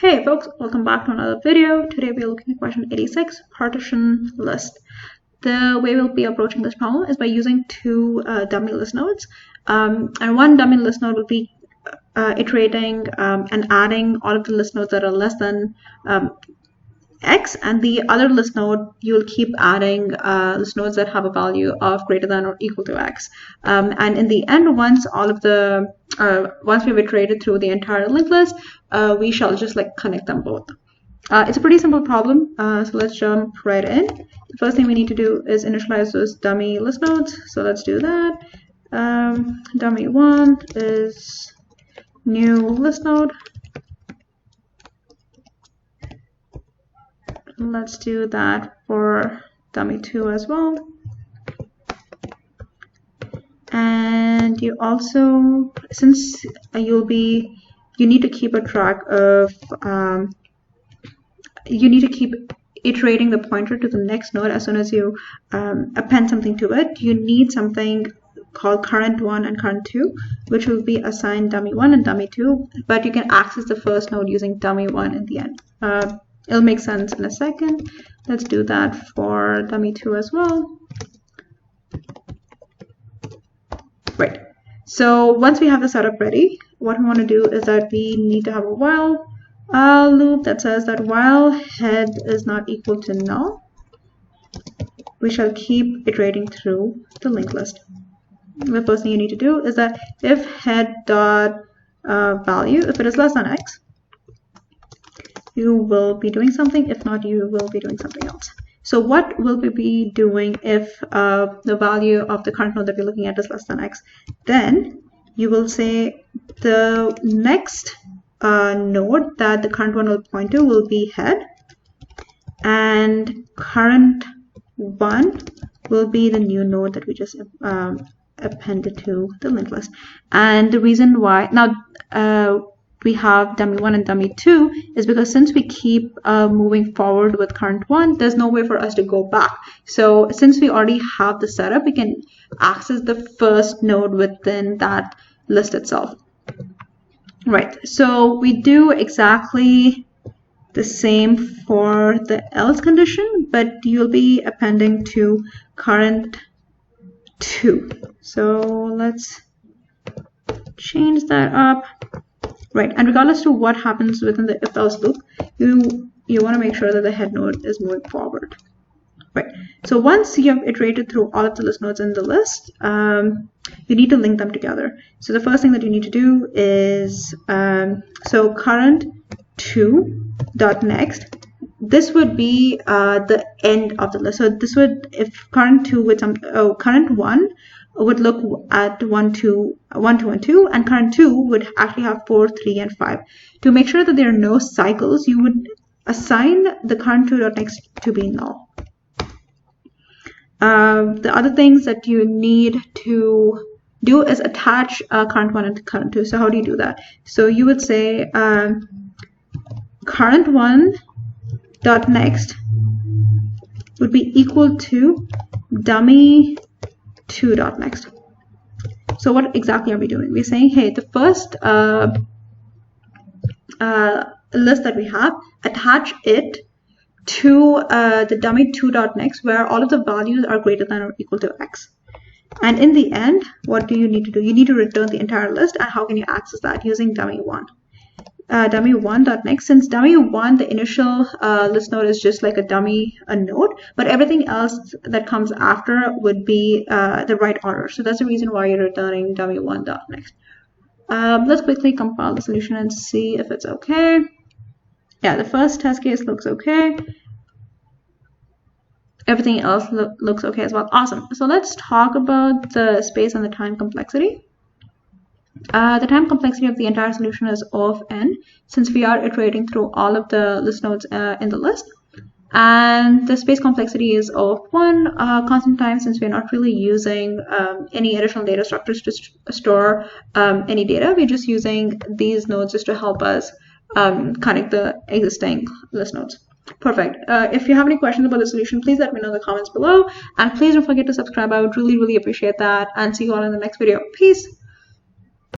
Hey folks, welcome back to another video. Today we are looking at question 86, partition list. The way we'll be approaching this problem is by using two dummy list nodes. And one dummy list node will be iterating and adding all of the list nodes that are less than x, and the other list node you'll keep adding list nodes that have a value of greater than or equal to x. And in the end, once we've iterated through the entire linked list, we shall just connect them both. It's a pretty simple problem, so let's jump right in. The first thing we need to do is initialize those dummy list nodes. So let's do that. Dummy1 is new list node. Let's do that for dummy2 as well. And you also, since you need to keep a track of, you need to keep iterating the pointer to the next node as soon as you append something to it. You need something called current1 and current2, which will be assigned dummy1 and dummy2, but you can access the first node using dummy1 in the end. It'll make sense in a second. Let's do that for dummy2 as well. Right. So once we have the setup ready, what we want to do is that we need to have a while loop that says that while head is not equal to null, we shall keep iterating through the linked list. The first thing you need to do is that if head dot value, if it is less than x, you will be doing something. If not, you will be doing something else. So what will we be doing if the value of the current node that we're looking at is less than x? Then you will say the next node that the current one will point to will be head, and current one will be the new node that we just appended to the linked list. And the reason why now we have dummy1 and dummy2 is because since we keep moving forward with current1, there's no way for us to go back. So since we already have the setup, we can access the first node within that list itself. Right, so we do exactly the same for the else condition, but you'll be appending to current2. So let's change that up. Right, and regardless to what happens within the if-else loop, you want to make sure that the head node is moving forward. Right, so once you have iterated through all of the list nodes in the list, you need to link them together. So the first thing that you need to do is, so current2.next, this would be the end of the list. So this would, if current2 with current1 would look at 1, 2, 1, 2, and 2, and current2 would actually have 4, 3, and 5. To make sure that there are no cycles, you would assign the current2.next to be null. The other things that you need to do is attach current1 and current2. So how do you do that? So you would say current1.next would be equal to dummy2.next. So what exactly are we doing? We're saying, hey, the first list that we have, attach it to the dummy2.next where all of the values are greater than or equal to x. And in the end, what do you need to do? You need to return the entire list. And how can you access that? Using dummy1. Dummy1.next, since dummy1, the initial list node is just like a node, but everything else that comes after would be the right order. So that's the reason why you're returning dummy1.next. Let's quickly compile the solution and see if it's okay. Yeah, the first test case looks okay. Everything else looks okay as well. Awesome. So let's talk about the space and the time complexity. The time complexity of the entire solution is O of n, since we are iterating through all of the list nodes in the list. And the space complexity is O of 1, constant time, since we're not really using any additional data structures to store any data. We're just using these nodes just to help us connect the existing list nodes. Perfect. If you have any questions about the solution, please let me know in the comments below. And please don't forget to subscribe. I would really, really appreciate that. And see you all in the next video. Peace.